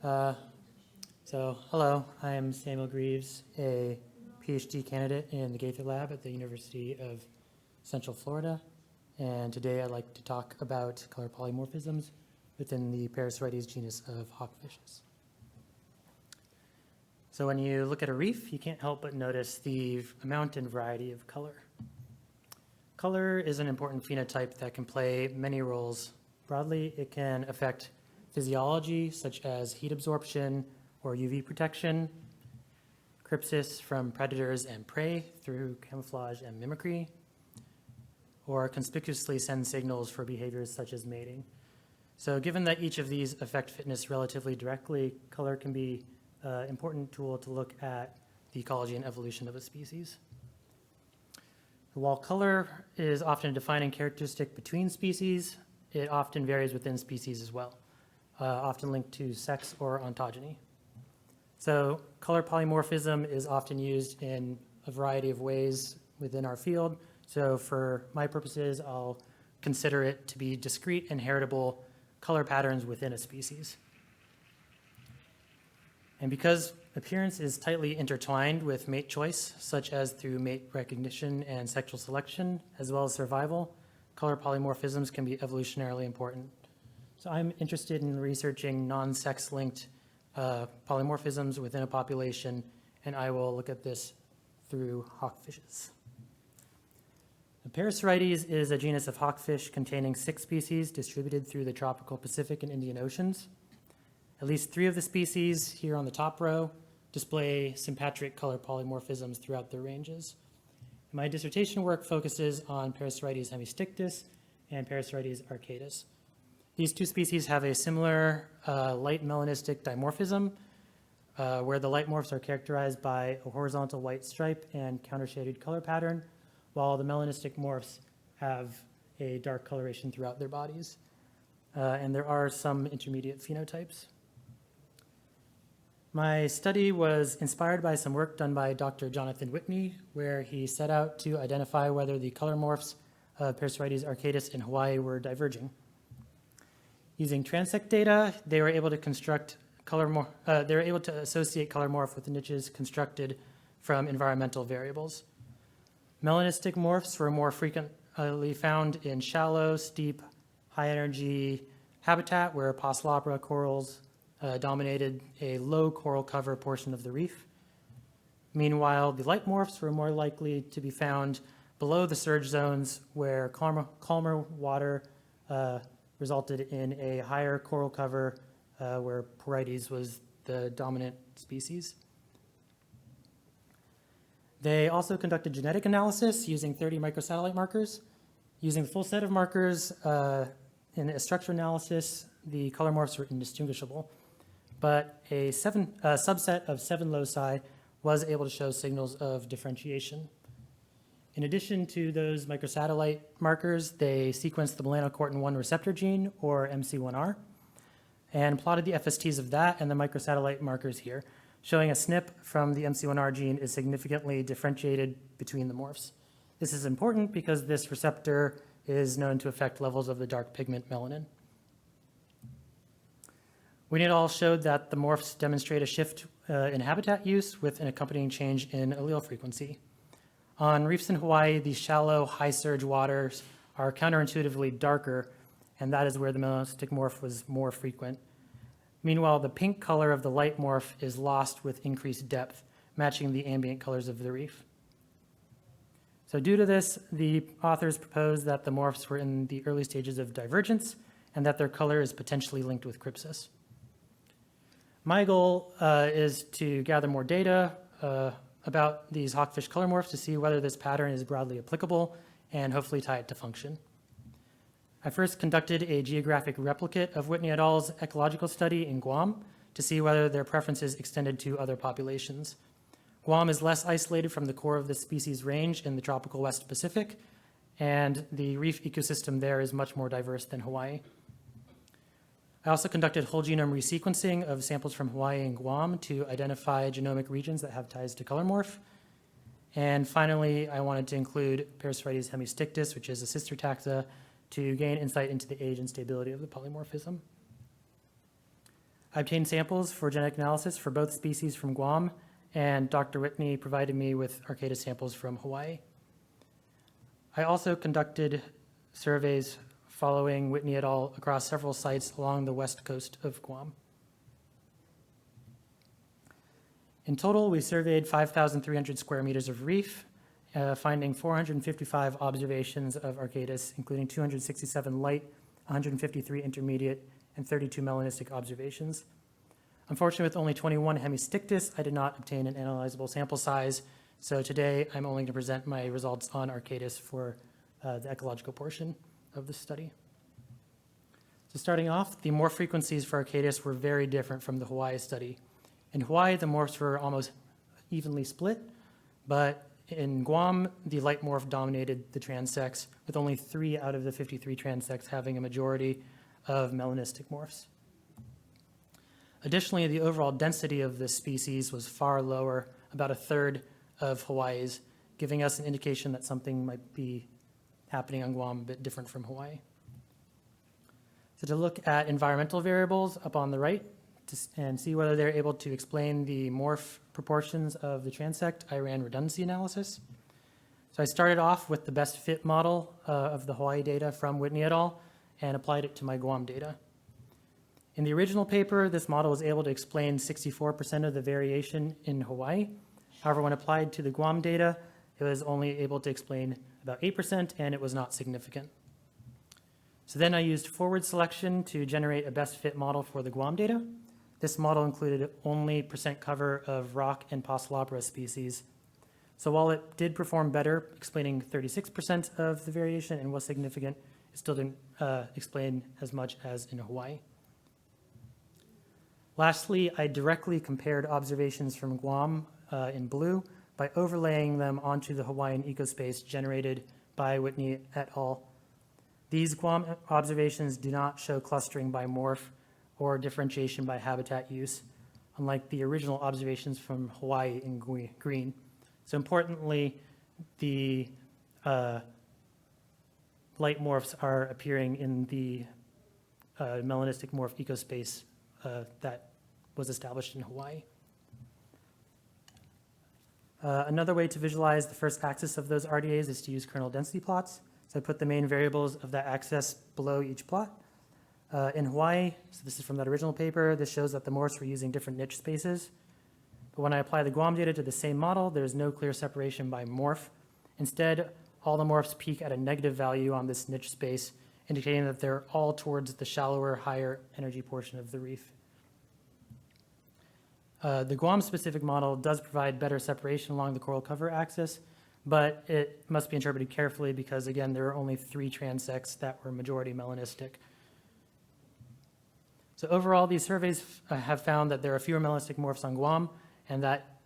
Hello, I am Samuel Greaves, a PhD candidate in the Gaither Lab at the University of Central Florida. And today I'd like to talk about color polymorphisms within the Parasitoides genus of hawkfishes. So when you look at a reef, you can't help but notice the amount and variety of color. Color is an important phenotype that can play many roles. Broadly, it can affect physiology, such as heat absorption or UV protection, crypsis from predators and prey through camouflage and mimicry, or conspicuously send signals for behaviors such as mating. So given that each of these affect fitness relatively directly, color can be an important tool to look at the ecology and evolution of a species. While color is often a defining characteristic between species, it often varies within species as well, often linked to sex or ontogeny. So color polymorphism is often used in a variety of ways within our field. So for my purposes, I'll consider it to be discrete and heritable color patterns within a species. And because appearance is tightly intertwined with mate choice, such as through mate recognition and sexual selection, as well as survival, color polymorphisms can be evolutionarily important. So I'm interested in researching non-sex linked polymorphisms within a population, and I will look at this through hawkfishes. The Parasitoides is a genus of hawkfish containing 6 species distributed through the tropical Pacific and Indian Oceans. At least 3 of the species here on the top row display sympatric color polymorphisms throughout their ranges. My dissertation work focuses on Parasitoides hemistictus and Parasitoides arcadus. These 2 species have a similar light melanistic dimorphism, where the light morphs are characterized by a horizontal white stripe and countershaded color pattern, while the melanistic morphs have a dark coloration throughout their bodies. And there are some intermediate phenotypes. My study was inspired by some work done by Dr. Jonathan Whitney, where he set out to identify whether the color morphs of Parasitoides arcadus in Hawaii were diverging. Using transect data, they were able to construct associate color morph with niches constructed from environmental variables. Melanistic morphs were more frequently found in shallow, steep, high-energy habitat where Poecilopora corals dominated a low coral cover portion of the reef. Meanwhile, the light morphs were more likely to be found below the surge zones where calmer water resulted in a higher coral cover where Parasitoides was the dominant species. They also conducted genetic analysis using 30 microsatellite markers. Using the full set of markers in a structure analysis, the color morphs were indistinguishable, but a subset of 7 loci was able to show signals of differentiation. In addition to those microsatellite markers, they sequenced the melanocortin-1 receptor gene, or MC1R, and plotted the FSTs of that and the microsatellite markers here, showing a SNP from the MC1R gene is significantly differentiated between the morphs. This is important because this receptor is known to affect levels of the dark pigment melanin. We all showed that the morphs demonstrate a shift in habitat use with an accompanying change in allele frequency. On reefs in Hawaii, these shallow, high surge waters are counterintuitively darker, and that is where the melanistic morph was more frequent. Meanwhile, the pink color of the light morph is lost with increased depth, matching the ambient colors of the reef. So due to this, the authors proposed that the morphs were in the early stages of divergence and that their color is potentially linked with crypsis. My goal is to gather more data about these hawkfish color morphs to see whether this pattern is broadly applicable and hopefully tie it to function. I first conducted a geographic replicate of Whitney et al.'s ecological study in Guam to see whether their preferences extended to other populations. Guam is less isolated from the core of the species range in the tropical West Pacific, and the reef ecosystem there is much more diverse than Hawaii. I also conducted whole genome resequencing of samples from Hawaii and Guam to identify genomic regions that have ties to color morph. And finally, I wanted to include Parasitoides hemistictus, which is a sister taxa, to gain insight into the age and stability of the polymorphism. I obtained samples for genetic analysis for both species from Guam, and Dr. Whitney provided me with Arcata samples from Hawaii. I also conducted surveys following Whitney et al. Across several sites along the west coast of Guam. In total, we surveyed 5,300 square meters of reef, finding 455 observations of Arcatus, including 267 light, 153 intermediate, and 32 melanistic observations. Unfortunately, with only 21 Hemistictus, I did not obtain an analyzable sample size, so today I'm only going to present my results on Arcatus for the ecological portion of the study. So starting off, the morph frequencies for Arcatus were very different from the Hawaii study. In Hawaii, the morphs were almost evenly split, but in Guam, the light morph dominated the transects, with only 3 out of the 53 transects having a majority of melanistic morphs. Additionally, the overall density of this species was far lower, about a third of Hawaii's, giving us an indication that something might be happening on Guam a bit different from Hawaii. So to look at environmental variables up on the right and see whether they're able to explain the morph proportions of the transect, I ran redundancy analysis. So I started off with the best fit model of the Hawaii data from Whitney et al. And applied it to my Guam data. In the original paper, this model was able to explain 64% of the variation in Hawaii. However, when applied to the Guam data, it was only able to explain about 8%, and it was not significant. So then I used forward selection to generate a best fit model for the Guam data. This model included only percent cover of rock and Posilopera species. So while it did perform better, explaining 36% of the variation and was significant, it still didn't explain as much as in Hawaii. Lastly, I directly compared observations from Guam in blue by overlaying them onto the Hawaiian ecospace generated by Whitney et al. These Guam observations do not show clustering by morph or differentiation by habitat use, unlike the original observations from Hawaii in green. So importantly, the light morphs are appearing in the melanistic morph ecospace that was established in Hawaii. Another way to visualize the first axis of those RDAs is to use kernel density plots. So I put the main variables of that axis below each plot. In Hawaii, so this is from that original paper, this shows that the morphs were using different niche spaces. But when I apply the Guam data to the same model, there's no clear separation by morph. Instead, all the morphs peak at a negative value on this niche space, indicating that they're all towards the shallower, higher energy portion of the reef. The Guam-specific model does provide better separation along the coral cover axis, but it must be interpreted carefully because, again, there are only 3 transects that were majority melanistic. So overall, these surveys have found that there are fewer melanistic morphs on Guam, and that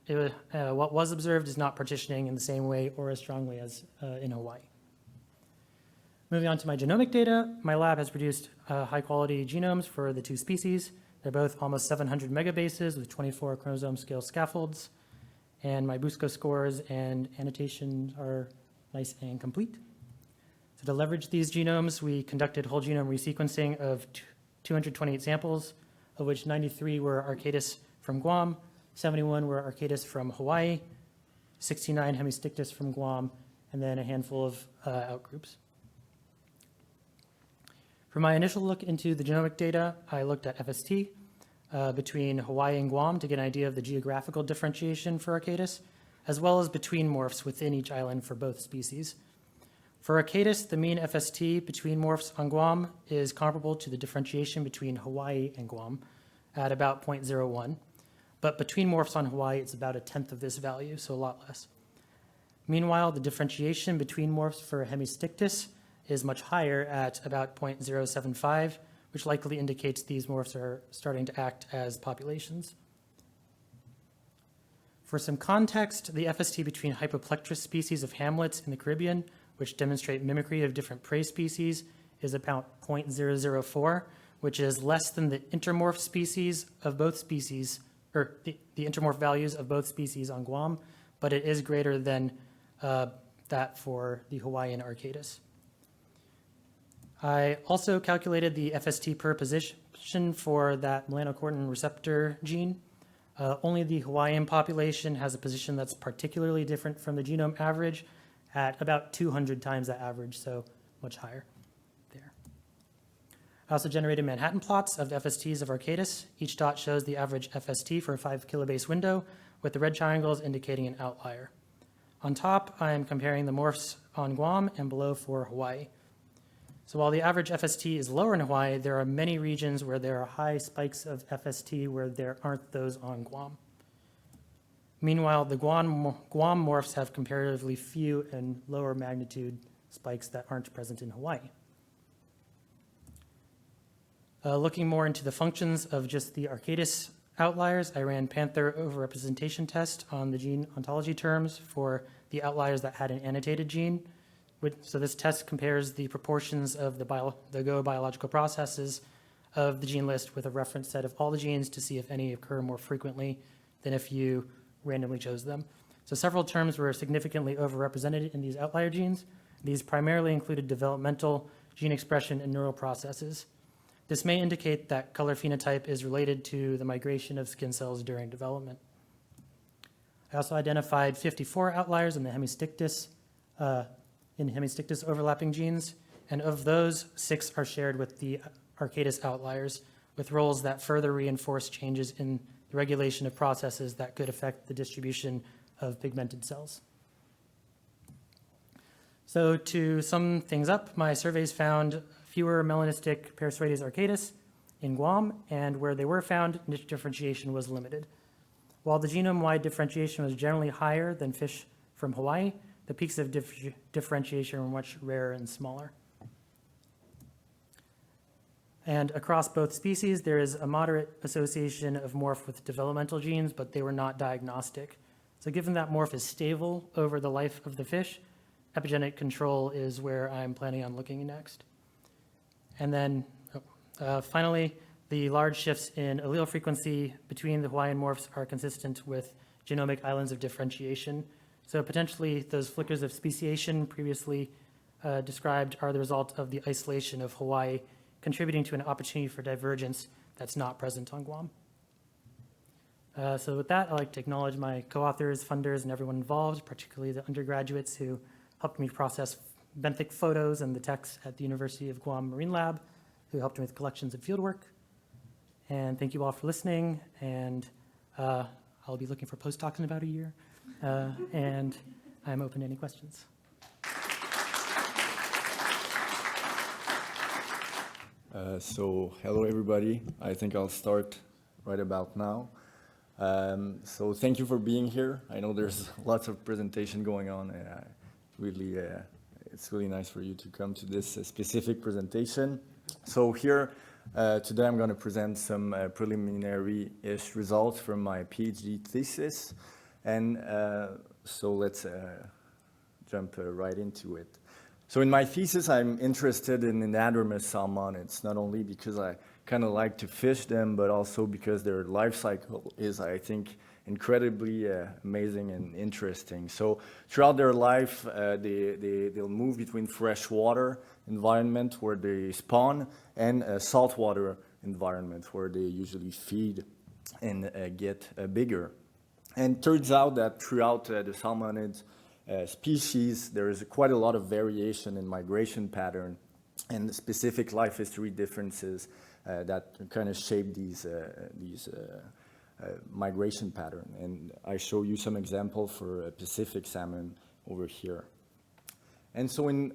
what was observed is not partitioning in the same way or as strongly as in Hawaii. Moving on to my genomic data, my lab has produced high-quality genomes for the 2 species. They're both almost 700 megabases with 24 chromosome scale scaffolds, and my BUSCO scores and annotations are nice and complete. So to leverage these genomes, we conducted whole genome resequencing of 228 samples, of which 93 were Arcatus from Guam, 71 were Arcatus from Hawaii, 69 Hemistictus from Guam, and then a handful of outgroups. For my initial look into the genomic data, I looked at FST between Hawaii and Guam to get an idea of the geographical differentiation for Arcatus, as well as between morphs within each island for both species. For Arcatus, the mean FST between morphs on Guam is comparable to the differentiation between Hawaii and Guam at about 0.01. But between morphs on Hawaii, it's about 1/10 of this value, so a lot less. Meanwhile, the differentiation between morphs for Hemistictus is much higher at about 0.075, which likely indicates these morphs are starting to act as populations. For some context, the FST between hypoplectrus species of hamlets in the Caribbean, which demonstrate mimicry of different prey species, is about 0.004, which is less than the intermorph species of both species, or the intermorph values of both species on Guam, but it is greater than that for the Hawaiian Arcatus. I also calculated the FST per expression for that melanocortin receptor gene. Only the Hawaiian population has a position that's particularly different from the genome average at about 200 times that average, so much higher there. I also generated Manhattan plots of the FSTs of Arcadis. Each dot shows the average FST for a 5 kilobase window, with the red triangles indicating an outlier. On top, I am comparing the morphs on Guam and below for Hawaii. So while the average FST is lower in Hawaii, there are many regions where there are high spikes of FST where there aren't those on Guam. Meanwhile, the Guam morphs have comparatively few and lower magnitude spikes that aren't present in Hawaii. Looking more into the functions of just the Arcadis outliers, I ran Panther overrepresentation test on the gene ontology terms for the outliers that had an annotated gene. So this test compares the proportions of the Go biological processes of the gene list with a reference set of all the genes to see if any occur more frequently than if you randomly chose them. So several terms were significantly overrepresented in these outlier genes. These primarily included developmental, gene expression, and neural processes. This may indicate that color phenotype is related to the migration of skin cells during development. I also identified 54 outliers in the hemistictus overlapping genes, and of those, 6 are shared with the Arcadis outliers, with roles that further reinforce changes in the regulation of processes that could affect the distribution of pigmented cells. So to sum things up, my surveys found fewer melanistic Parasitoides arcadis in Guam, and where they were found, niche differentiation was limited. While the genome-wide differentiation was generally higher than fish from Hawaii, the peaks of differentiation were much rarer and smaller. And across both species, there is a moderate association of morph with developmental genes, but they were not diagnostic. So given that morph is stable over the life of the fish, epigenetic control is where I'm planning on looking next. And then finally, the large shifts in allele frequency between the Hawaiian morphs are consistent with genomic islands of differentiation. So potentially those flickers of speciation previously described are the result of the isolation of Hawaii, contributing to an opportunity for divergence that's not present on Guam. So with that, I'd like to acknowledge my co-authors, funders, and everyone involved, particularly the undergraduates who helped me process benthic photos and the text at the University of Guam Marine Lab, who helped me with collections and fieldwork. And thank you all for listening, and I'll be looking for postdocs in about a year, and I'm open to any questions. So hello everybody. I think I'll start right about now. So thank you for being here. I know there's lots of presentation going on, and it's really nice for you to come to this specific presentation. So here today I'm going to present some preliminary-ish results from my PhD thesis, and so let's jump right into it. So in my thesis, I'm interested in anadromous salmonids, not only because I kind of like to fish them, but also because their life cycle is, I think, incredibly amazing and interesting. So throughout their life, they'll move between freshwater environment where they spawn and a saltwater environment where they usually feed and get bigger. And it turns out that throughout the salmonids species, there is quite a lot of variation in migration pattern and specific life history differences that kind of shape these migration pattern. And I show you some example for Pacific salmon over here. And so in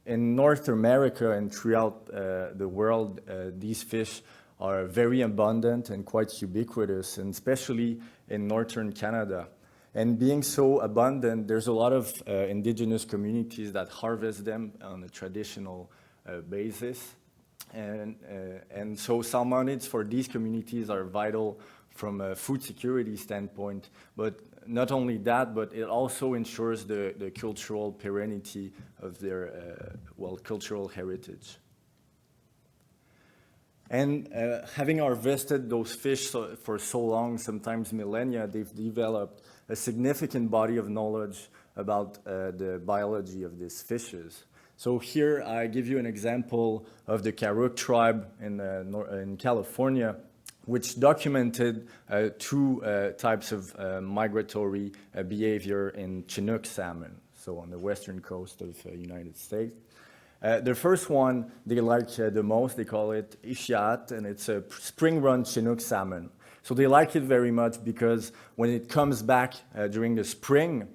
North America and throughout the world, these fish are very abundant and quite ubiquitous, and especially in northern Canada. And being so abundant, there's a lot of indigenous communities that harvest them on a traditional basis. And so salmonids for these communities are vital from a food security standpoint, but not only that, but it also ensures the cultural perennity of their, cultural heritage. And having harvested those fish for so long, sometimes millennia, they've developed a significant body of knowledge about the biology of these fishes. So here I give you an example of the Karuk tribe in California, which documented two types of migratory behavior in Chinook salmon, so on the western coast of the United States. The first one they like the most, they call it Ishiat, and it's a spring-run Chinook salmon. So they like it very much because when it comes back during the spring,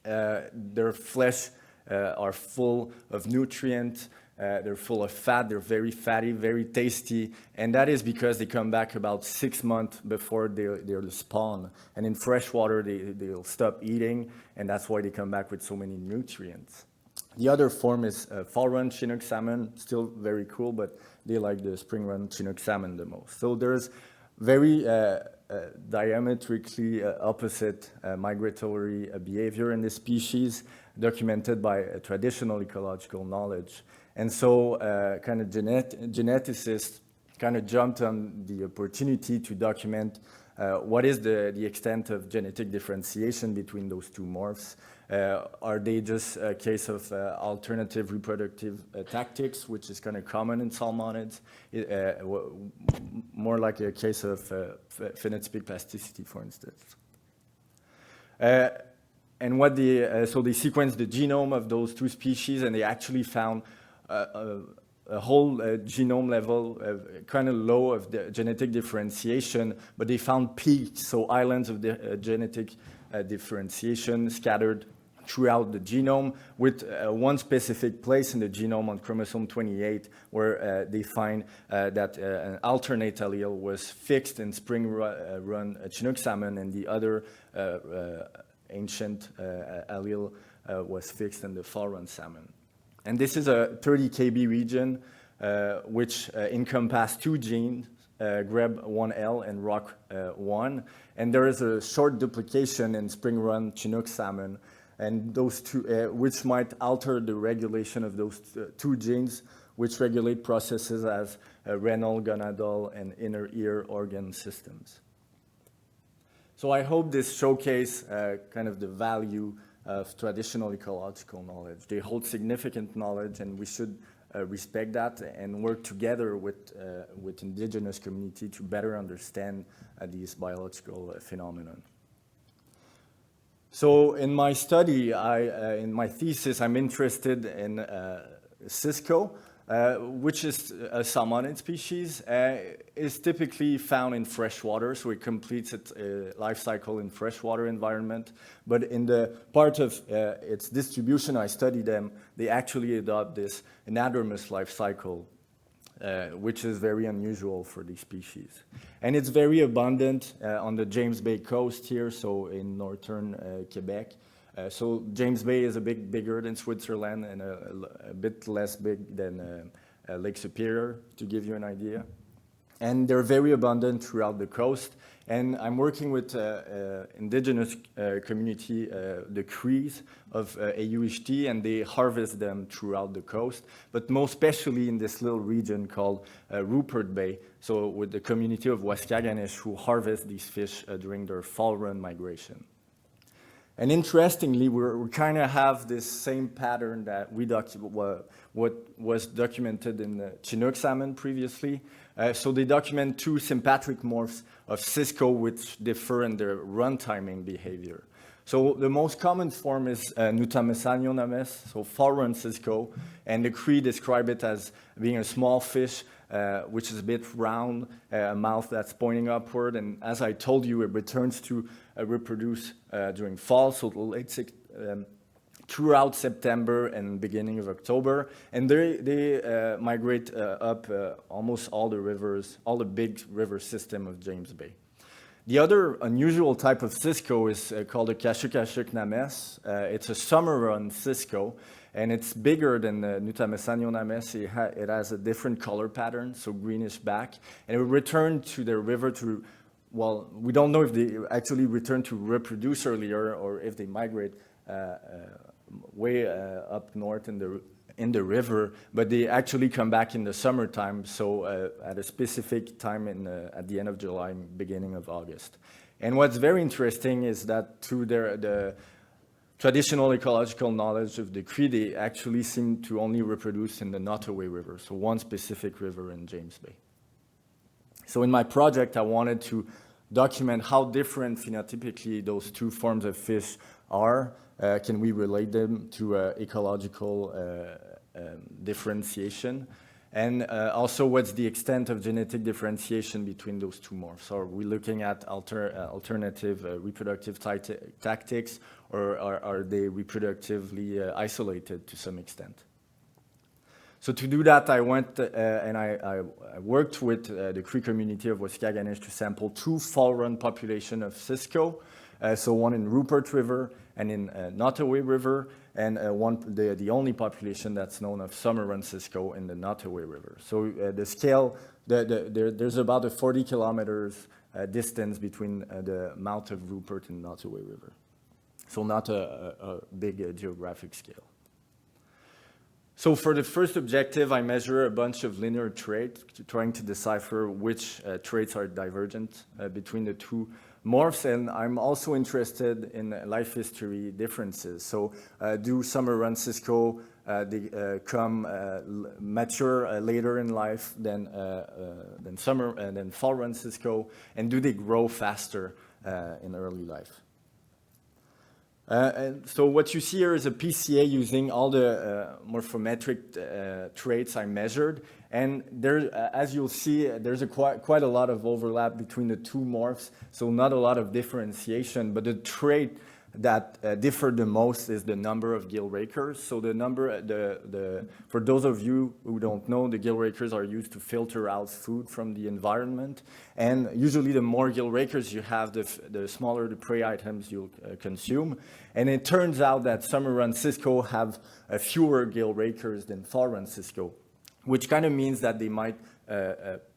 their flesh are full of nutrients, they're full of fat, they're very fatty, very tasty, and that is because they come back about 6 months before they'll spawn. And in freshwater, they'll stop eating, and that's why they come back with so many nutrients. The other form is fall-run Chinook salmon, still very cool, but they like the spring-run Chinook salmon the most. So there's very diametrically opposite migratory behavior in this species, documented by traditional ecological knowledge. And so kind of geneticists kind of jumped on the opportunity to document what is the extent of genetic differentiation between those two morphs. Are they just a case of alternative reproductive tactics, which is kind of common in salmonids, more like a case of phenotypic plasticity, for instance. And what so they sequenced the genome of those two species, and they actually found a whole genome level, kind of low of the genetic differentiation, but they found peaks, so islands of the genetic differentiation scattered throughout the genome, with one specific place in the genome on chromosome 28 where they find that an alternate allele was fixed in spring-run Chinook salmon, and the other ancient allele was fixed in the fall-run salmon. And this is a 30 kb region which encompasses two genes, GREB1L and ROC1, and there is a short duplication in spring-run Chinook salmon, and those two, which might alter the regulation of those two genes, which regulate processes as renal, gonadal, and inner ear organ systems. So I hope this showcase kind of the value of traditional ecological knowledge. They hold significant knowledge, and we should respect that and work together with indigenous community to better understand these biological phenomena. So in my study, in my thesis, I'm interested in Cisco, which is a salmonid species. Is typically found in freshwater, so it completes its life cycle in freshwater environment. But in the part of its distribution, I study them, they actually adopt this anadromous life cycle, which is very unusual for these species. And it's very abundant on the James Bay coast here, so in northern Quebec. So James Bay is a bit bigger than Switzerland and a bit less big than Lake Superior, to give you an idea. And they're very abundant throughout the coast. And I'm working with indigenous community, the Greaves of AUHT, and they harvest them throughout the coast, but most especially in this little region called Rupert Bay, so with the community of Waskaganish, who harvest these fish during their fall-run migration. And interestingly, we kind of have this same pattern that what was documented in the Chinook salmon previously. So they document two sympatric morphs of Cisco which differ in their run timing behavior. So the most common form is Nutamesanio names, so fall-run Cisco, and the Cree describe it as being a small fish which is a bit round, a mouth that's pointing upward, and as I told you, it returns to reproduce during fall, so throughout September and beginning of October, and they migrate up almost all the rivers, all the big river system of James Bay. The other unusual type of Cisco is called a Kashuk names. It's a summer-run Cisco, and it's bigger than the Nutamesanio names. It has a different color pattern, so greenish back, and it will return to the river to, well, we don't know if they actually return to reproduce earlier or if they migrate way up north in the river, but they actually come back in the summertime, so at a specific time at the end of July, beginning of August. And what's very interesting is that through traditional ecological knowledge of the Cree, they actually seem to only reproduce in the Nottoway River, so one specific river in James Bay. So in my project, I wanted to document how different phenotypically those two forms of fish are. Can we relate them to ecological differentiation? And also, what's the extent of genetic differentiation between those two morphs? Are we looking at alternative reproductive tactics, or are they reproductively isolated to some extent? So to do that, I went and I worked with the Cree community of Waskaganish to sample two fall-run populations of Cisco, so one in Rupert River and in Nottoway River, and the only population that's known of summer-run Cisco in the Nottoway River. So the scale, there's about a 40 kilometers distance between the mouth of Rupert and Nottoway River. So not a big geographic scale. So for the first objective, I measure a bunch of linear traits, trying to decipher which traits are divergent between the two morphs, and I'm also interested in life history differences. So do summer-run Cisco they come mature later in life than fall-run Cisco, and do they grow faster in early life? And so what you see here is a PCA using all the morphometric traits I measured. And there, as you'll see, there's quite a lot of overlap between the two morphs, so not a lot of differentiation. But the trait that differed the most is the number of gill rakers. So the number, for those of you who don't know, the gill rakers are used to filter out food from the environment. And usually the more gill rakers you have, the smaller the prey items you'll consume. And it turns out that summer-run Cisco have fewer gill rakers than fall-run Cisco, which kind of means that they might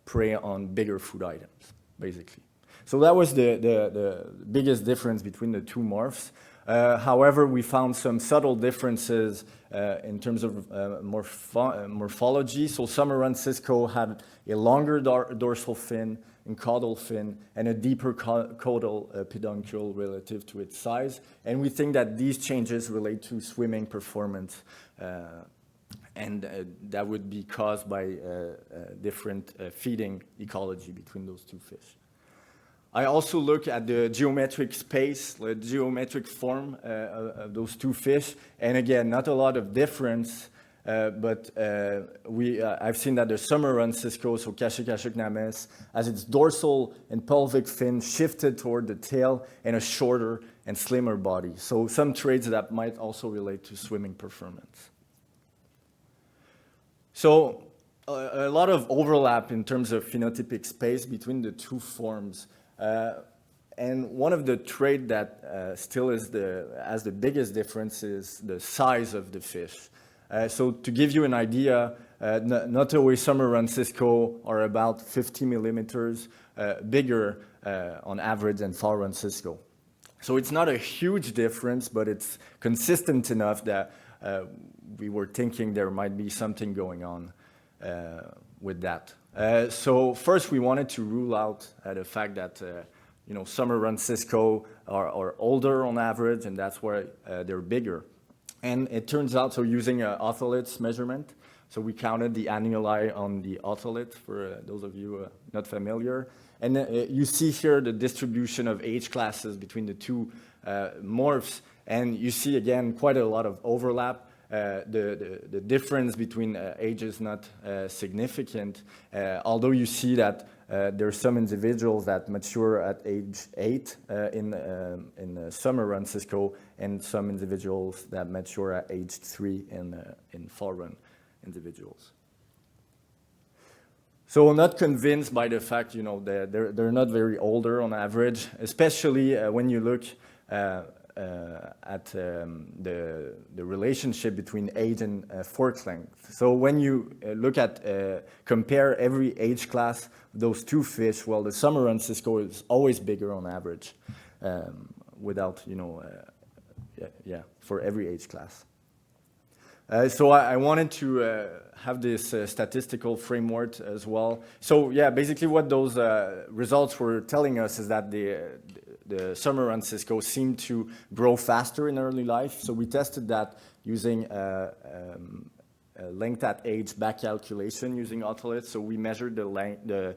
prey on bigger food items, basically. So that was the biggest difference between the two morphs. However, we found some subtle differences in terms of morphology. So summer-run Cisco had a longer dorsal fin and caudal fin and a deeper caudal peduncle relative to its size. And we think that these changes relate to swimming performance, and that would be caused by different feeding ecology between those two fish. I also look at the geometric space, the geometric form of those two fish, and again, not a lot of difference, but I've seen that the summer-run Cisco, so Kashik-Kashik-Names, has its dorsal and pelvic fin shifted toward the tail and a shorter and slimmer body. So some traits that might also relate to swimming performance. So a lot of overlap in terms of phenotypic space between the two forms. And one of the traits that still has the biggest difference is the size of the fish. So to give you an idea, Nottoway summer-run Cisco are about 50 millimeters bigger on average than fall-run Cisco. So it's not a huge difference, but it's consistent enough that we were thinking there might be something going on with that. So first, we wanted to rule out the fact that summer-run Cisco are older on average, and that's why they're bigger. And it turns out, so using an otoliths measurement, so we counted the annuli on the otolith, for those of you not familiar. And you see here the distribution of age classes between the two morphs, and you see, again, quite a lot of overlap. The difference between ages not significant, although you see that there are some individuals that mature at age 8 in summer-run Cisco, and some individuals that mature at age 3 in fall-run individuals. So I'm not convinced by the fact, they're not very older on average, especially when you look at the relationship between age and fork length. So when you look at compare every age class of those two fish, well, the summer-run Cisco is always bigger on average, without for every age class. So I wanted to have this statistical framework as well. So yeah, basically what those results were telling us is that the summer run cisco seemed to grow faster in early life. So we tested that using length at age back calculation using otoliths. So we measured the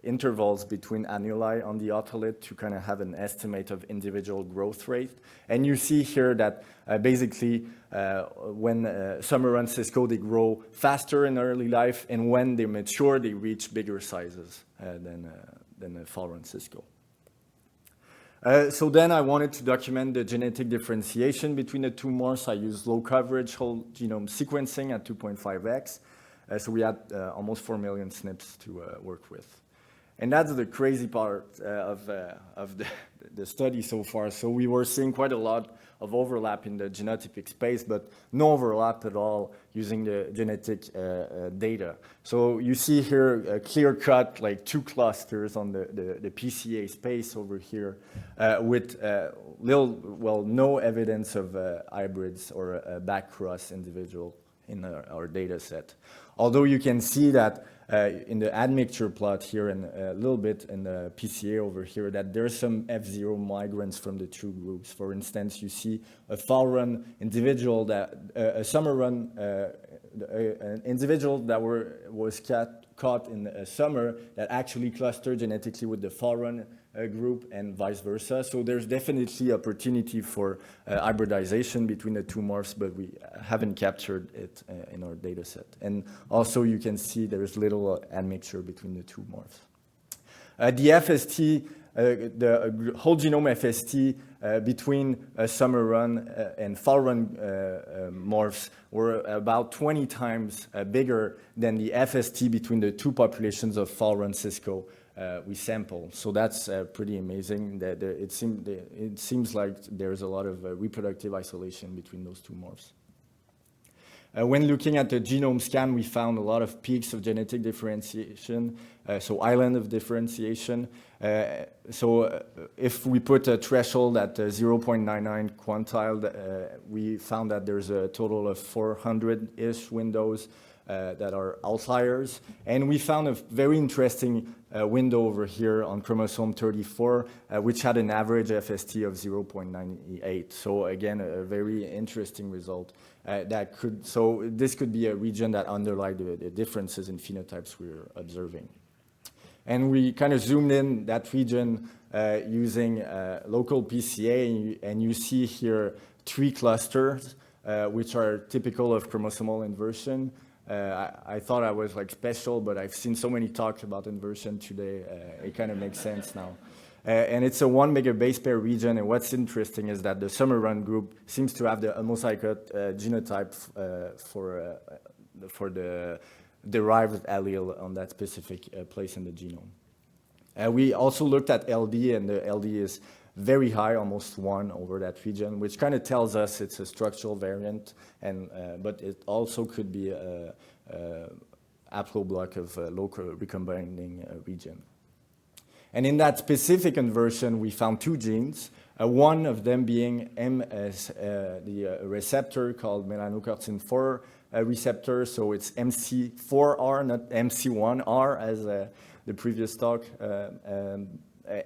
intervals between annuli on the otolith to kind of have an estimate of individual growth rate. And you see here that basically when summer run cisco, they grow faster in early life, and when they mature, they reach bigger sizes than a fall run cisco. So then I wanted to document the genetic differentiation between the two morphs. I used low coverage whole genome sequencing at 2.5x. So we had almost 4 million SNPs to work with. And that's the crazy part of the study so far. So we were seeing quite a lot of overlap in the genotypic space, but no overlap at all using the genetic data. So you see here a clear cut, like 2 clusters on the PCA space over here with no evidence of hybrids or a back-cross individual in our data set. Although you can see that in the admixture plot here and a little bit in the PCA over here that there's some F0 migrants from the two groups. For instance, you see a fall run individual that, a summer run, an individual that was caught in a summer that actually clustered genetically with the fall run group and vice versa. So there's definitely opportunity for hybridization between the two morphs, but we haven't captured it in our data set. And also you can see there's little admixture between the two morphs. The FST, the whole genome FST between summer run and fall run morphs were about 20 times bigger than the FST between the two populations of fall run cisco we sample. So that's pretty amazing. That it seems like there's a lot of reproductive isolation between those two morphs. When looking at the genome scan, we found a lot of peaks of genetic differentiation, so island of differentiation. So if we put a threshold at 0.99 quantile, we found that there's a total of 400-ish windows that are outliers. And we found a very interesting window over here on chromosome 34, which had an average FST of 0.98. So again, a very interesting result. So this could be a region that underlies the differences in phenotypes we're observing. And we kind of zoomed in that region using local PCA, and you see here 3 clusters, which are typical of chromosomal inversion. I thought I was like special, but I've seen so many talks about inversion today, it kind of makes sense now. And it's a 1 megabase pair region, and what's interesting is that the summer run group seems to have the homozygote genotype for the derived allele on that specific place in the genome. We also looked at LD, and the LD is very high, almost 1 over that region, which kind of tells us it's a structural variant, and but it also could be a haploblock of a local recombining region. And in that specific inversion, we found 2 genes, one of them being the receptor called melanocortin-4 receptor, so it's MC4R, not MC1R as the previous talk.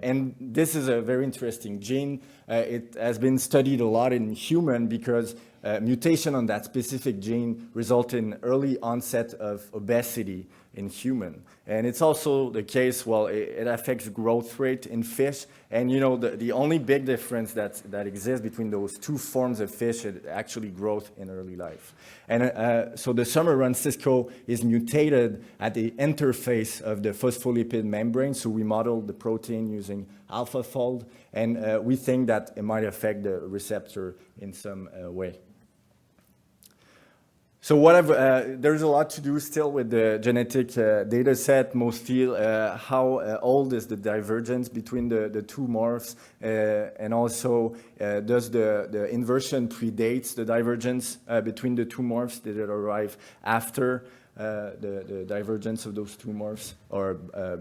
And this is a very interesting gene. It has been studied a lot in human because mutation on that specific gene result in early onset of obesity in human. And it's also the case, well, it affects growth rate in fish. And you know, the only big difference that exists between those 2 forms of fish is actually growth in early life. And so the summer run cisco is mutated at the interface of the phospholipid membrane. So we modeled the protein using AlphaFold, and we think that it might affect the receptor in some way. So there's a lot to do still with the genetic data set, mostly how old is the divergence between the 2 morphs, and also does the inversion predates the divergence between the 2 morphs? Did it arrive after the divergence of those 2 morphs or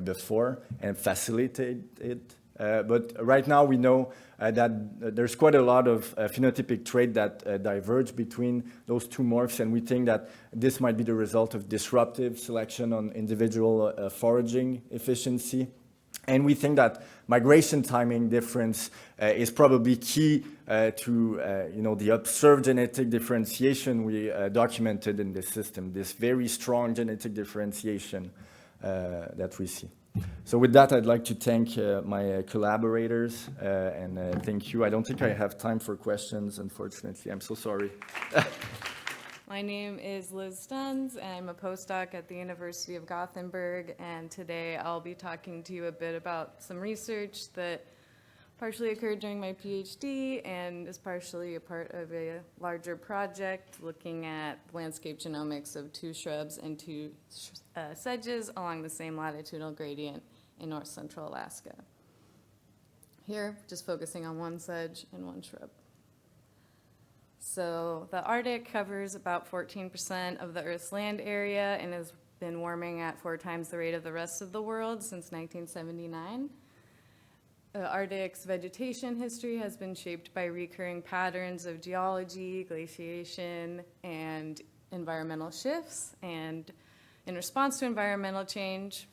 before and facilitate it? But right now we know that there's quite a lot of phenotypic trait that diverge between those 2 morphs, and we think that this might be the result of disruptive selection on individual foraging efficiency. And we think that migration timing difference is probably key to the observed genetic differentiation we documented in this system, this very strong genetic differentiation that we see. So with that, I'd like to thank my collaborators and thank you. I don't think I have time for questions, unfortunately. I'm so sorry. My name is Liz Stunz. I'm a postdoc at the University of Gothenburg, and today I'll be talking to you a bit about some research that partially occurred during my PhD and is partially a part of a larger project looking at landscape genomics of 2 shrubs and 2 sedges along the same latitudinal gradient in north central Alaska. Here, just focusing on 1 sedge and 1 shrub. So the Arctic covers about 14% of the Earth's land area and has been warming at 4 times the rate of the rest of the world since 1979. The Arctic's vegetation history has been shaped by recurring patterns of geology, glaciation, and environmental shifts. And in response to environmental change,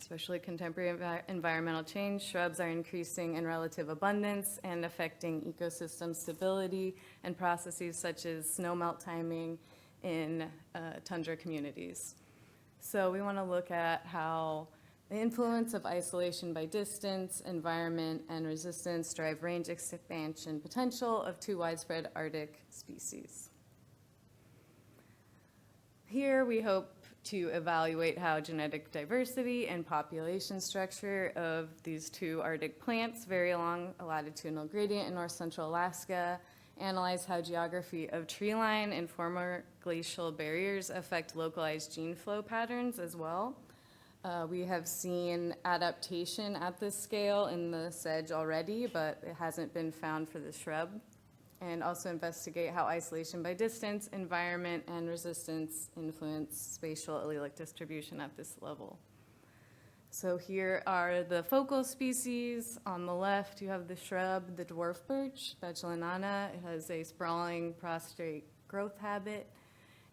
especially contemporary environmental change, shrubs are increasing in relative abundance and affecting ecosystem stability and processes such as snowmelt timing in tundra communities. So we want to look at how the influence of isolation by distance, environment, and resistance drive range expansion potential of 2 widespread Arctic species. Here we hope to evaluate how genetic diversity and population structure of these 2 Arctic plants vary along a latitudinal gradient in north central Alaska, analyze how geography of tree line and former glacial barriers affect localized gene flow patterns as well. We have seen adaptation at this scale in the sedge already, but it hasn't been found for the shrub. And also investigate how isolation by distance, environment, and resistance influence spatial allelic distribution at this level. So here are the focal species. On the left, you have the shrub, the dwarf birch, Betulinana. It has a sprawling prostrate growth habit.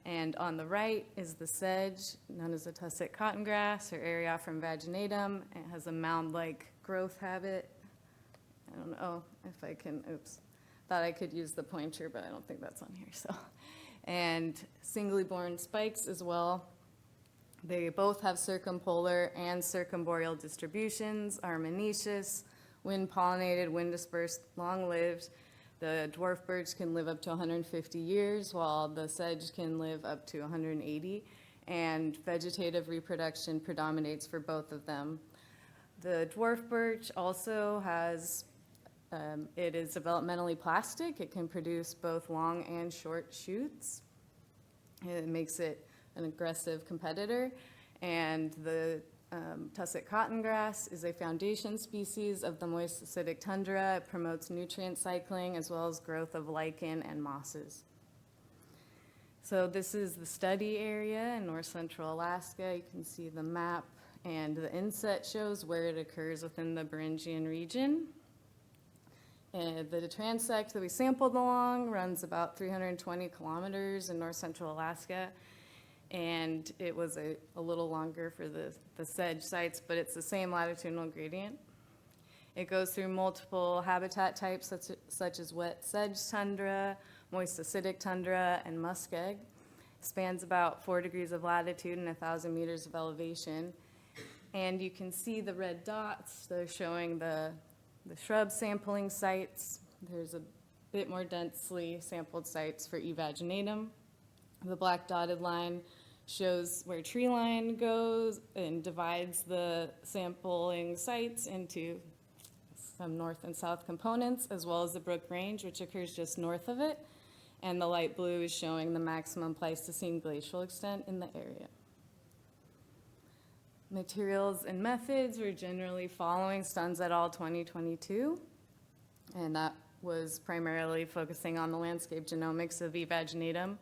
And on the right is the sedge, known as the tussock cottongrass, or Eriophyrum vaginatum. It has a mound-like growth habit. I don't know if I can, oops. Thought I could use the pointer, but I don't think that's on here. So, and singly borne spikes as well. They both have circumpolar and circumboreal distributions, are monoecious, wind-pollinated, wind-dispersed, long-lived. The dwarf birch can live up to 150 years, while the sedge can live up to 180, and vegetative reproduction predominates for both of them. The dwarf birch also has it is developmentally plastic. It can produce both long and short shoots. It makes it an aggressive competitor. And the tussock cottongrass is a foundation species of the moist acidic tundra. It promotes nutrient cycling as well as growth of lichen and mosses. So this is the study area in north central Alaska. You can see the map, and the inset shows where it occurs within the Beringian region. And the transect that we sampled along runs about 320 kilometers in north central Alaska, and it was a little longer for the sedge sites, but it's the same latitudinal gradient. It goes through multiple habitat types such as wet sedge tundra, moist acidic tundra, and muskeg. Spans about 4 degrees of latitude and 1,000 meters of elevation. And you can see the red dots. They're showing the shrub sampling sites. There's a bit more densely sampled sites for E. vaginatum. The black dotted line shows where tree line goes and divides the sampling sites into some north and south components, as well as the Brook Range, which occurs just north of it. And the light blue is showing the maximum Pleistocene glacial extent in the area. Materials and methods were generally following Stunz et al. 2022, and that was primarily focusing on the landscape genomics of E. vaginatum.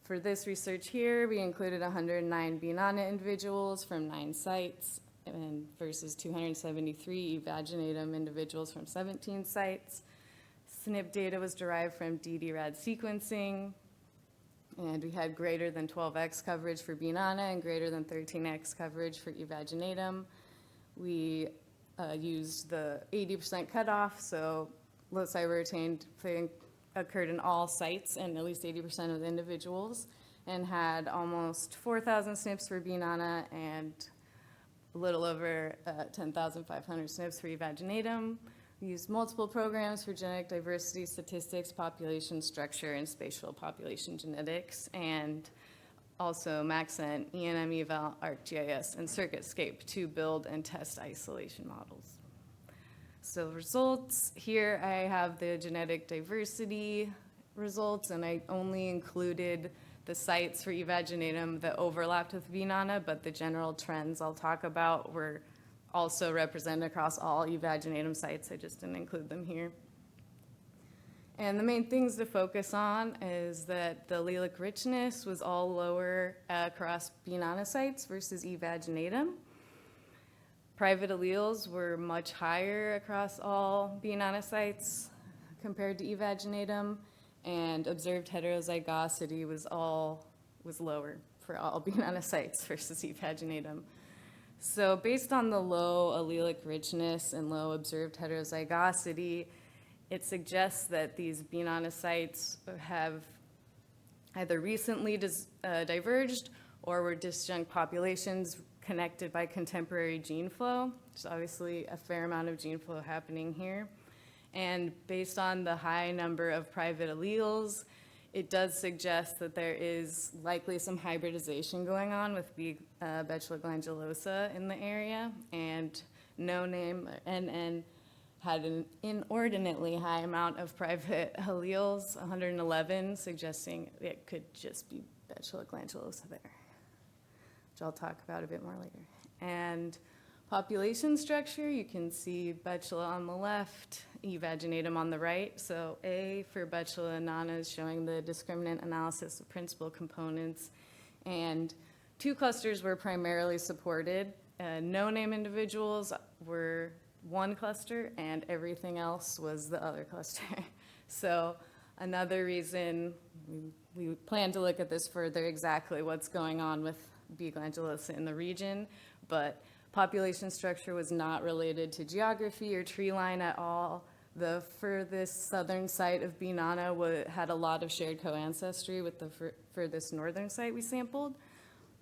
For this research here, we included 109 Binana individuals from 9 sites and versus 273 E. vaginatum individuals from 17 sites. SNP data was derived from dd-rad sequencing, and we had greater than 12x coverage for Binana and greater than 13x coverage for E. vaginatum. We used the 80% cutoff, so loci were attained, they occurred in all sites and at least 80% of the individuals, and had almost 4,000 SNPs for B. nana and a little over 10,500 SNPs for E. vaginatum. We used multiple programs for genetic diversity, statistics, population structure, and spatial population genetics, and also Maxent, ENM Eval, ArcGIS, and CircuitScape to build and test isolation models. So results, here I have the genetic diversity results, and I only included the sites for E. vaginatum that overlapped with B. nana, but the general trends I'll talk about were also represented across all E. vaginatum sites. I just didn't include them here. And the main things to focus on is that the allelic richness was all lower across B. nana sites versus E. vaginatum. Private alleles were much higher across all B. nana sites compared to E. vaginatum, and observed heterozygosity was lower for all B. nana sites versus E. vaginatum. So based on the low allelic richness and low observed heterozygosity, it suggests that these B. nana sites have either recently diverged or were disjunct populations connected by contemporary gene flow. There's obviously a fair amount of gene flow happening here. And based on the high number of private alleles, it does suggest that there is likely some hybridization going on with B. Betula glandulosa in the area, and no name, NN, had an inordinately high amount of private alleles, 111, suggesting it could just be Betula glandulosa there, which I'll talk about a bit more later. And population structure, you can see Betula on the left, E. vaginatum on the right. So A for Betula nana is showing the discriminant analysis of principal components. And 2 clusters were primarily supported. No-name individuals were 1 cluster, and everything else was the other cluster. So another reason we plan to look at this further, exactly what's going on with B. glandulosa in the region, but population structure was not related to geography or tree line at all. The furthest southern site of B. nana had a lot of shared co-ancestry with the furthest northern site we sampled.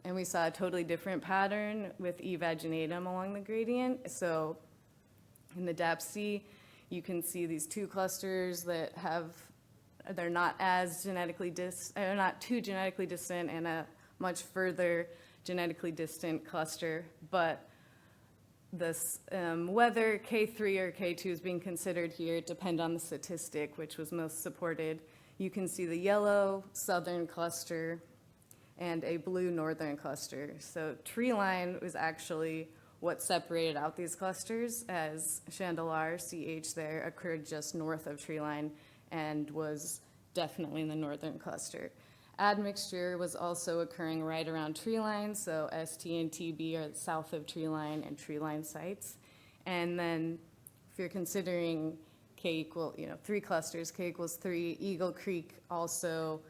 And we saw a totally different pattern with E. vaginatum along the gradient. So in the DAPC, you can see these 2 clusters that they're not not too genetically distant, and a much further genetically distant cluster, but this whether K3 or K2 is being considered here depend on the statistic, which was most supported. You can see the yellow southern cluster and a blue northern cluster. So tree line was actually what separated out these clusters, as Chandelar, CH there, occurred just north of tree line and was definitely in the northern cluster. Admixture was also occurring right around tree line, so ST and TB are south of tree line and tree line sites. And then if you're considering K equal, 3 clusters, K equals 3, Eagle Creek also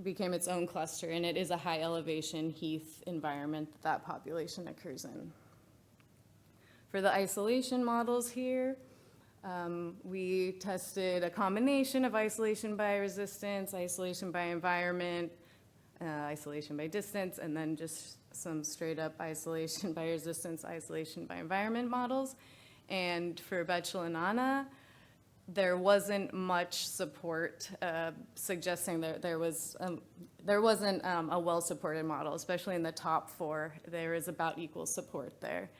became its own cluster, and it is a high elevation heath environment that population occurs in. For the isolation models here, we tested a combination of isolation by resistance, isolation by environment, isolation by distance, and then just some straight up isolation by resistance, isolation by environment models. And for Betula nana, there wasn't much support suggesting that there wasn't a well-supported model, especially in the top 4. There is about equal support there.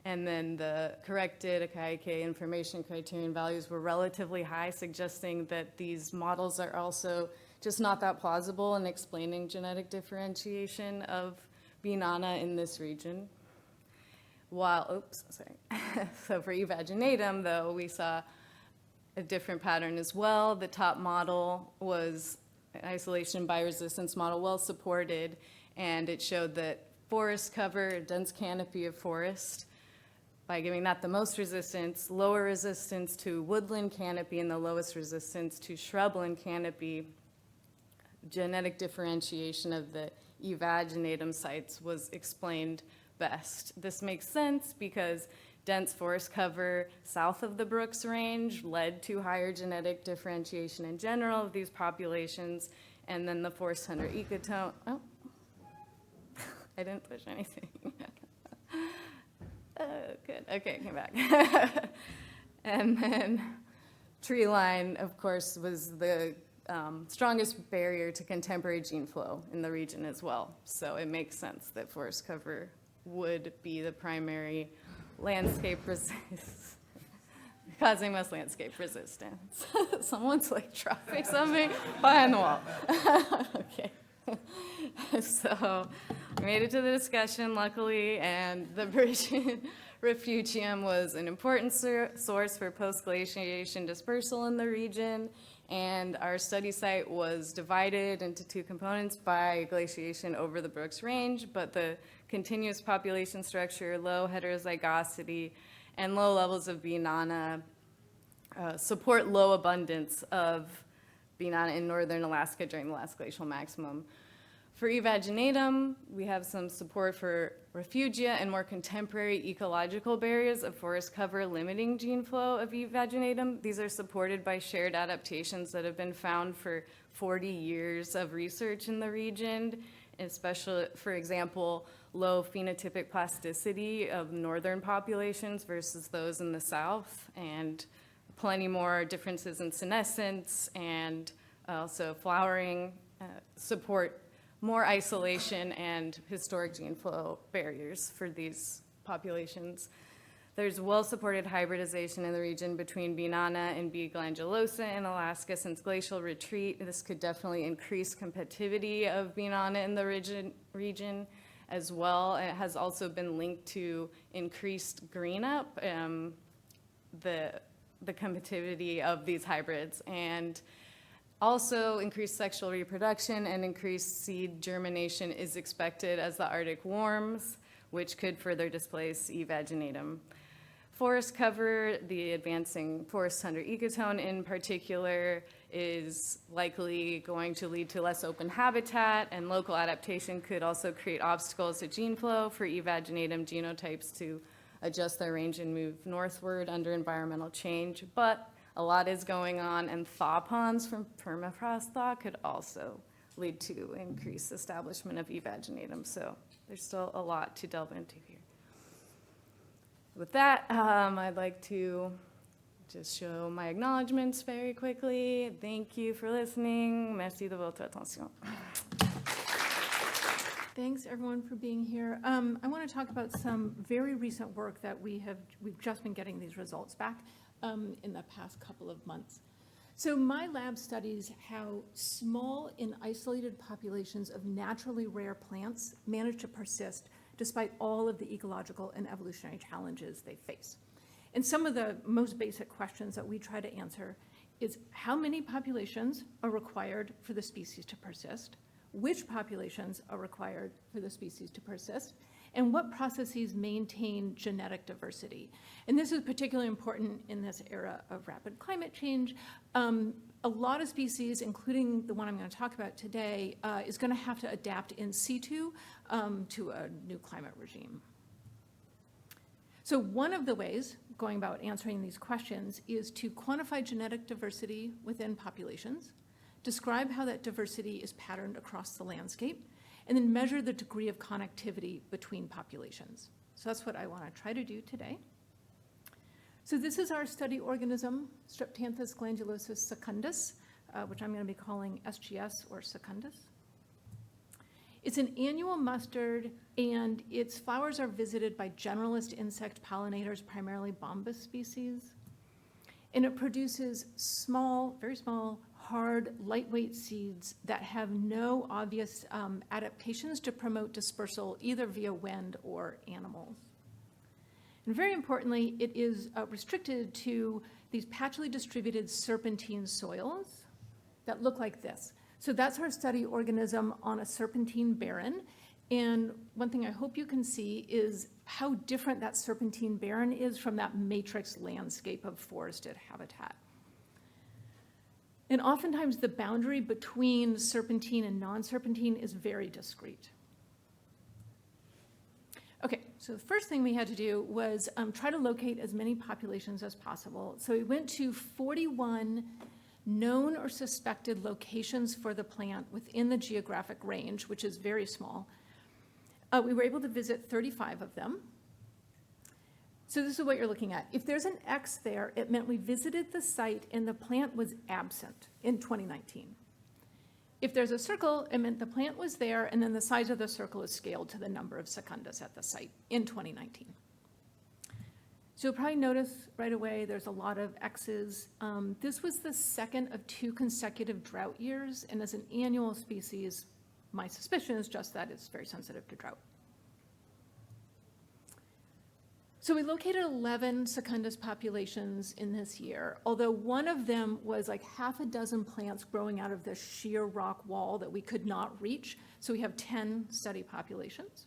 And then the corrected Akai-K information criterion values were relatively high, suggesting that these models are also just not that plausible in explaining genetic differentiation of B. nana in this region. So for E. vaginatum, though, we saw a different pattern as well. The top model was an isolation by resistance model, well supported, and it showed that forest cover, a dense canopy of forest, by giving that the most resistance, lower resistance to woodland canopy, and the lowest resistance to shrubland canopy, genetic differentiation of the E. vaginatum sites was explained best. This makes sense because dense forest cover south of the Brooks Range led to higher genetic differentiation in general of these populations, and then the forest hunter ecotone, oh, I didn't push anything. Oh, good, okay, came back. And then tree line, of course, was the strongest barrier to contemporary gene flow in the region as well. So it makes sense that forest cover would be the primary landscape causing most landscape resistance. Someone's like dropping something behind the wall. Okay. So we made it to the discussion, luckily, and the British refugium was an important source for post-glaciation dispersal in the region, and our study site was divided into two components by glaciation over the Brooks Range, but the continuous population structure, low heterozygosity, and low levels of B. nana support low abundance of B. nana in northern Alaska during the last glacial maximum. For E. vaginatum, we have some support for refugia and more contemporary ecological barriers of forest cover limiting gene flow of E. vaginatum. These are supported by shared adaptations that have been found for 40 years of research in the region, especially, for example, low phenotypic plasticity of northern populations versus those in the south, and plenty more differences in senescence and also flowering support more isolation and historic gene flow barriers for these populations. There's well-supported hybridization in the region between B. nana and B. glandulosa in Alaska since glacial retreat. This could definitely increase competitivity of B. nana in the region as well. It has also been linked to increased green up, the competitivity of these hybrids, and also, increased sexual reproduction and increased seed germination is expected as the Arctic warms, which could further displace E. vaginatum. Forest cover, the advancing forest hunter ecotone in particular, is likely going to lead to less open habitat, and local adaptation could also create obstacles to gene flow for E. vaginatum genotypes to adjust their range and move northward under environmental change. But a lot is going on, and thaw ponds from permafrost thaw could also lead to increased establishment of E. vaginatum. So there's still a lot to delve into here. With that, I'd like to just show my acknowledgements very quickly. Thank you for listening. Merci de votre attention. Thanks, everyone, for being here. I want to talk about some very recent work that we've just been getting these results back in the past couple of months. So my lab studies how small and isolated populations of naturally rare plants manage to persist despite all of the ecological and evolutionary challenges they face. And some of the most basic questions that we try to answer is how many populations are required for the species to persist, which populations are required for the species to persist, and what processes maintain genetic diversity. And this is particularly important in this era of rapid climate change. A lot of species, including the one I'm going to talk about today, is going to have to adapt in situ to a new climate regime. So one of the ways going about answering these questions is to quantify genetic diversity within populations, describe how that diversity is patterned across the landscape, and then measure the degree of connectivity between populations. So that's what I want to try to do today. So this is our study organism, Streptanthus glandulosus secundus, which I'm going to be calling SGS or secundus. It's an annual mustard, and its flowers are visited by generalist insect pollinators, primarily bombus species. And it produces small, very small, hard, lightweight seeds that have no obvious adaptations to promote dispersal either via wind or animals. And very importantly, it is restricted to these patchily distributed serpentine soils that look like this. So that's our study organism on a serpentine barren. And one thing I hope you can see is how different that serpentine barren is from that matrix landscape of forested habitat. And oftentimes the boundary between serpentine and non-serpentine is very discrete. Okay, so the first thing we had to do was try to locate as many populations as possible. So we went to 41 known or suspected locations for the plant within the geographic range, which is very small. We were able to visit 35 of them. So this is what you're looking at. If there's an X there, it meant we visited the site and the plant was absent in 2019. If there's a circle, it meant the plant was there, and then the size of the circle is scaled to the number of secundas at the site in 2019. So you'll probably notice right away there's a lot of X's. This was the second of 2 consecutive drought years, and as an annual species, my suspicion is just that it's very sensitive to drought. So we located 11 secundus populations in this year, although one of them was like half a dozen plants growing out of this sheer rock wall that we could not reach. So we have 10 study populations.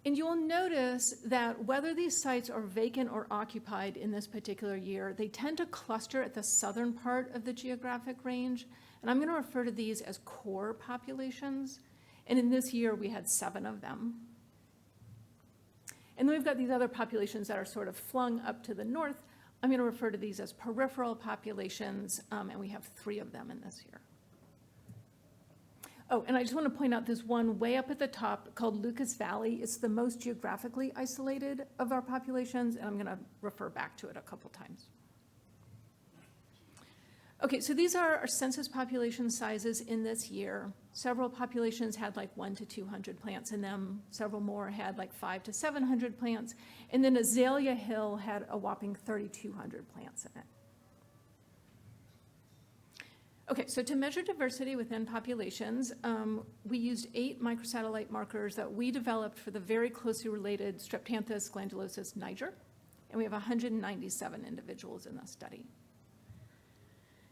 And you'll notice that whether these sites are vacant or occupied in this particular year, they tend to cluster at the southern part of the geographic range. And I'm going to refer to these as core populations. And in this year, we had 7 of them. And then we've got these other populations that are sort of flung up to the north. I'm going to refer to these as peripheral populations, and we have 3 of them in this year. Oh, and I just want to point out this one way up at the top called Lucas Valley. It's the most geographically isolated of our populations, and I'm going to refer back to it a couple times. Okay, so these are our census population sizes in this year. Several populations had like 1 to 200 plants in them. Several more had like 500 to 700 plants. And then Azalea Hill had a whopping 3,200 plants in it. Okay, so to measure diversity within populations, we used 8 microsatellite markers that we developed for the very closely related Streptanthus glandulosus niger. And we have 197 individuals in this study.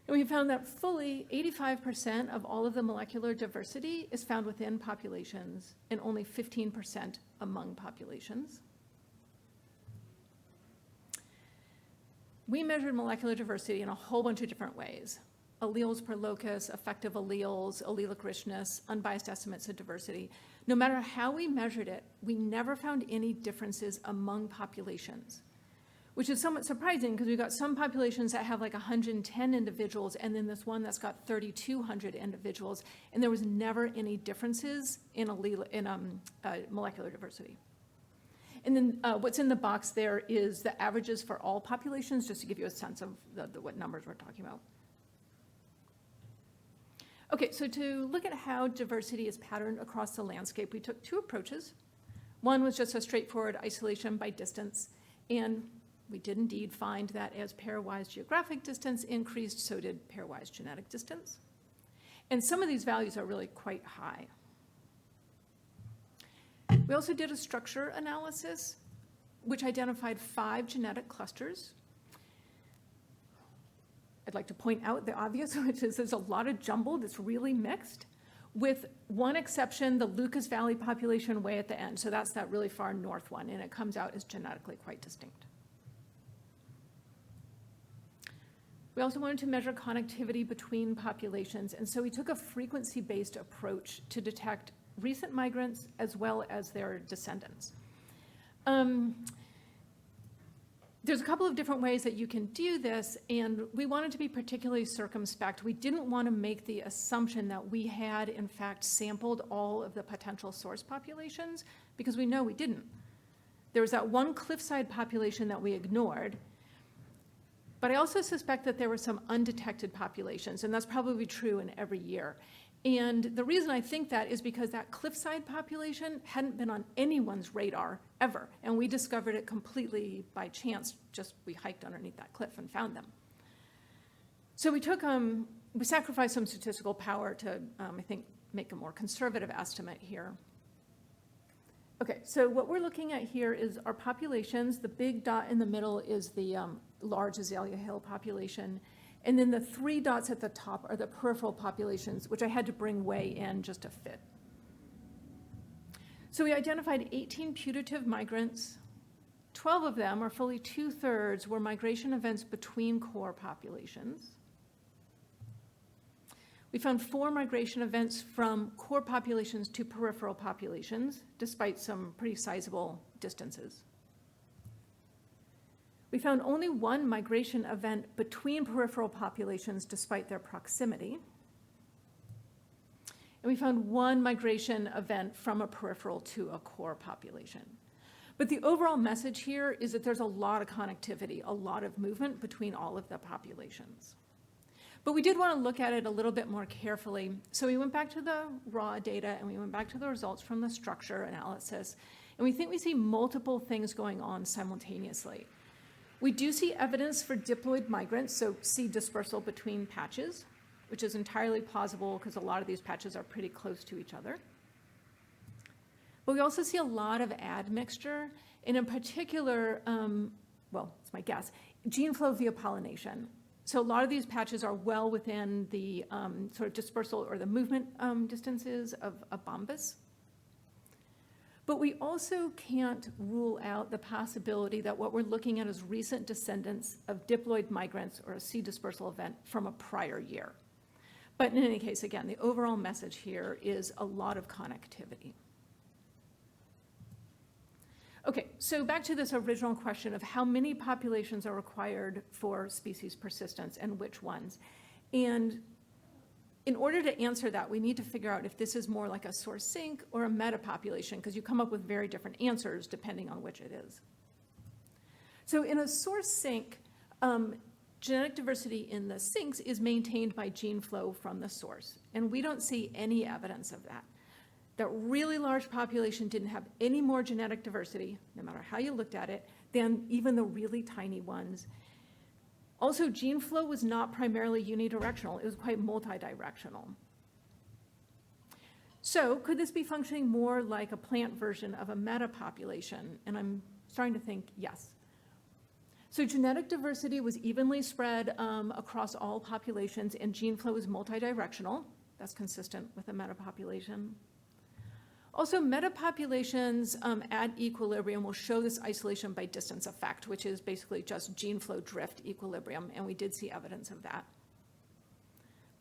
And we found that fully 85% of all of the molecular diversity is found within populations and only 15% among populations. We measured molecular diversity in a whole bunch of different ways. Alleles per locus, effective alleles, allelic richness, unbiased estimates of diversity. No matter how we measured it, we never found any differences among populations, which is somewhat surprising because we've got some populations that have like 110 individuals and then this one that's got 3,200 individuals, and there was never any differences in molecular diversity. And then what's in the box there is the averages for all populations, just to give you a sense of what numbers we're talking about. Okay, so to look at how diversity is patterned across the landscape, we took 2 approaches. One was just a straightforward isolation by distance, and we did indeed find that as pairwise geographic distance increased, so did pairwise genetic distance. And some of these values are really quite high. We also did a structure analysis, which identified 5 genetic clusters. I'd like to point out the obvious, which is there's a lot of jumbled, it's really mixed, with one exception, the Lucas Valley population way at the end. So that's that really far north one, and it comes out as genetically quite distinct. We also wanted to measure connectivity between populations, and so we took a frequency-based approach to detect recent migrants as well as their descendants. There's a couple of different ways that you can do this, and we wanted to be particularly circumspect. We didn't want to make the assumption that we had, in fact, sampled all of the potential source populations, because we know we didn't. There was that one cliffside population that we ignored, but I also suspect that there were some undetected populations, and that's probably true in every year. And the reason I think that is because that cliffside population hadn't been on anyone's radar ever, and we discovered it completely by chance. Just we hiked underneath that cliff and found them. So we sacrificed some statistical power to, I think, make a more conservative estimate here. Okay, so what we're looking at here is our populations. The big dot in the middle is the large Azalea Hill population. And then the 3 dots at the top are the peripheral populations, which I had to bring way in just to fit. So we identified 18 putative migrants. 12 of them, or fully 2/3, were migration events between core populations. We found 4 migration events from core populations to peripheral populations, despite some pretty sizable distances. We found only 1 migration event between peripheral populations, despite their proximity. And we found 1 migration event from a peripheral to a core population. But the overall message here is that there's a lot of connectivity, a lot of movement between all of the populations. But we did want to look at it a little bit more carefully. So we went back to the raw data and we went back to the results from the structure analysis. And we think we see multiple things going on simultaneously. We do see evidence for diploid migrants, so seed dispersal between patches, which is entirely plausible because a lot of these patches are pretty close to each other. But we also see a lot of admixture, and in particular, well, it's my guess, gene flow via pollination. So a lot of these patches are well within the sort of dispersal or the movement distances of a bombus. But we also can't rule out the possibility that what we're looking at is recent descendants of diploid migrants or a seed dispersal event from a prior year. But in any case, again, the overall message here is a lot of connectivity. Okay, so back to this original question of how many populations are required for species persistence and which ones. And in order to answer that, we need to figure out if this is more like a source sink or a metapopulation, because you come up with very different answers depending on which it is. So in a source sink, genetic diversity in the sinks is maintained by gene flow from the source. And we don't see any evidence of that. That really large population didn't have any more genetic diversity, no matter how you looked at it, than even the really tiny ones. Also, gene flow was not primarily unidirectional. It was quite multidirectional. So could this be functioning more like a plant version of a metapopulation? And I'm starting to think yes. So genetic diversity was evenly spread across all populations, and gene flow is multidirectional. That's consistent with a metapopulation. Also, metapopulations at equilibrium will show this isolation by distance effect, which is basically just gene flow drift equilibrium, and we did see evidence of that.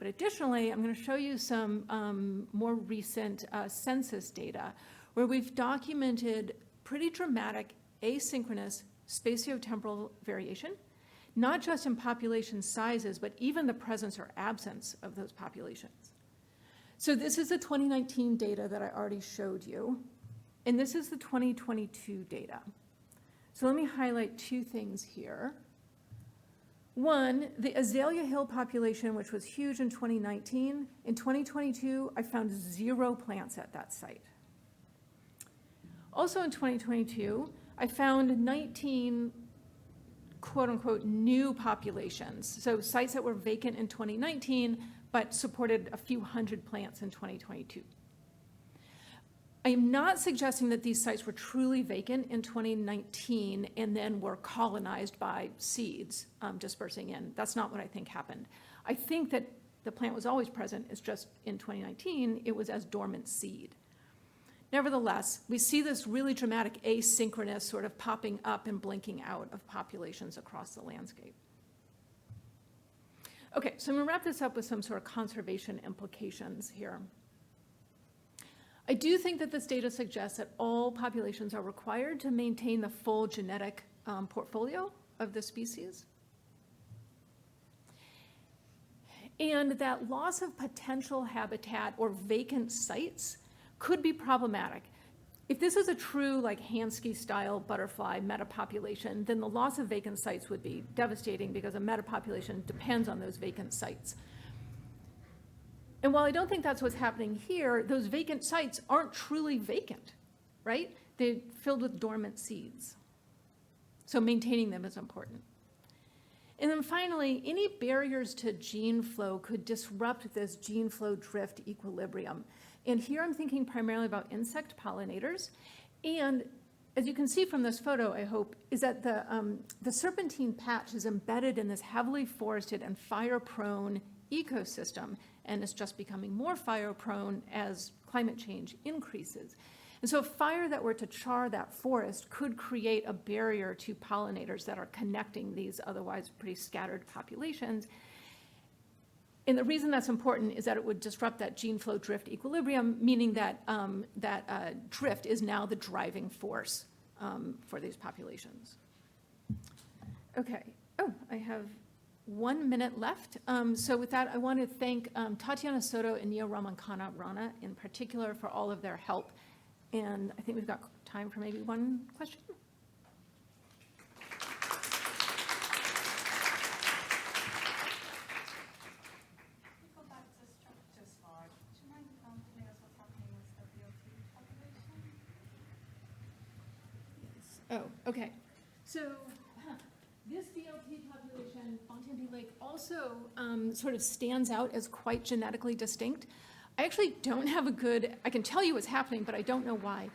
But additionally, I'm going to show you some more recent census data where we've documented pretty dramatic asynchronous spatiotemporal variation, not just in population sizes, but even the presence or absence of those populations. So this is the 2019 data that I already showed you, and this is the 2022 data. So let me highlight 2 things here. One, the Azalea Hill population, which was huge in 2019, in 2022, I found 0 plants at that site. Also in 2022, I found 19 quote-unquote new populations, so sites that were vacant in 2019, but supported a few hundred plants in 2022. I am not suggesting that these sites were truly vacant in 2019 and then were colonized by seeds dispersing in. That's not what I think happened. I think that the plant was always present, it's just in 2019, it was as dormant seed. Nevertheless, we see this really dramatic asynchronous sort of popping up and blinking out of populations across the landscape. Okay, so I'm going to wrap this up with some sort of conservation implications here. I do think that this data suggests that all populations are required to maintain the full genetic portfolio of the species. And that loss of potential habitat or vacant sites could be problematic. If this is a true like Hansky-style butterfly metapopulation, then the loss of vacant sites would be devastating because a metapopulation depends on those vacant sites. And while I don't think that's what's happening here, those vacant sites aren't truly vacant, right? They're filled with dormant seeds. So maintaining them is important. And then finally, any barriers to gene flow could disrupt this gene flow drift equilibrium. And here I'm thinking primarily about insect pollinators. And as you can see from this photo, I hope, is that the serpentine patch is embedded in this heavily forested and fire-prone ecosystem, and it's just becoming more fire-prone as climate change increases. And so a fire that were to char that forest could create a barrier to pollinators that are connecting these otherwise pretty scattered populations. And the reason that's important is that it would disrupt that gene flow drift equilibrium, meaning that drift is now the driving force for these populations. Okay. Oh, I have 1 minute left. So with that, I want to thank Tatiana Soto and Neo Ramankana Rana in particular for all of their help. And I think we've got time for maybe one question. Oh, okay. So this VLT population, Fontaine Lake, also sort of stands out as quite genetically distinct. I actually don't have a good, I can tell you what's happening, but I don't know why.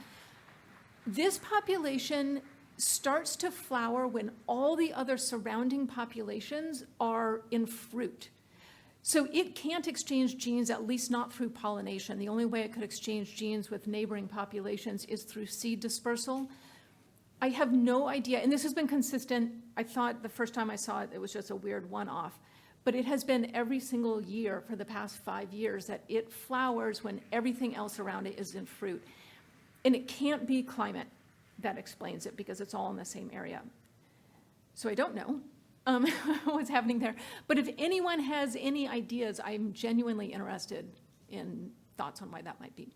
This population starts to flower when all the other surrounding populations are in fruit. So it can't exchange genes, at least not through pollination. The only way it could exchange genes with neighboring populations is through seed dispersal. I have no idea, and this has been consistent. I thought the first time I saw it, it was just a weird one-off, but it has been every single year for the past 5 years that it flowers when everything else around it is in fruit. And it can't be climate that explains it because it's all in the same area. So I don't know what's happening there. But if anyone has any ideas, I'm genuinely interested in thoughts on why that might be.